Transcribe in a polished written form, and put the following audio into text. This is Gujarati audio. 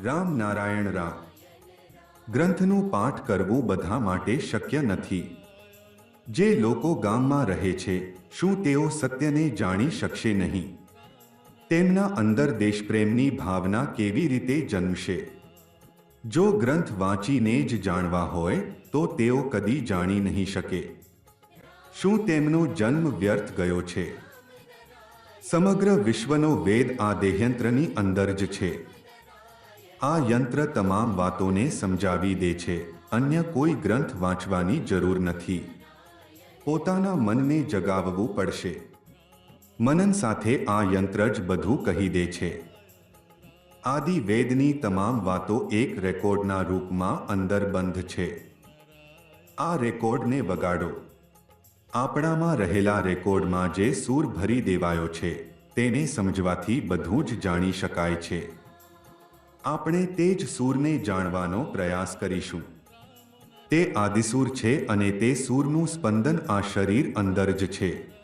રામ નારાયણ રામ. ગ્રંથનું પાઠ કરવું બધા માટે શક્ય નથી. જે લોકો ગામમાં રહે છે, શું તેઓ સત્યને જાણી શકશે નહીં? તેમના અંદર દેશપ્રેમની ભાવના કેવી રીતે જન્મશે? જો ગ્રંથ વાંચીને જ જાણવા હોય તો તેઓ કદી જાણી નહીં શકે. શું તેમનો જન્મ વ્યર્થ ગયો છે? સમગ્ર વિશ્વનો વેદ આ દેહયંત્રની અંદર જ છે. આ યંત્ર તમામ વાતોને સમજાવી દે છે. અન્ય કોઈ ગ્રંથ વાંચવાની જરૂર નથી. પોતાના મનને જગાવવું પડશે. મનન સાથે આ યંત્ર જ બધું કહી દે છે. આદિ વેદની તમામ વાતો એક રેકોર્ડના રૂપમાં અંદર બંધ છે. આ રેકોર્ડને વગાડો. આપણામાં રહેલા રેકોર્ડમાં જે સૂર ભરી દેવાયો છે તેને સમજવાથી બધું જ જાણી શકાય છે. આપણે તે જ સૂરને જાણવાનો પ્રયાસ કરીશું. તે આદિસૂર છે અને તે સૂરનું સ્પંદન આ શરીર અંદર જ છે.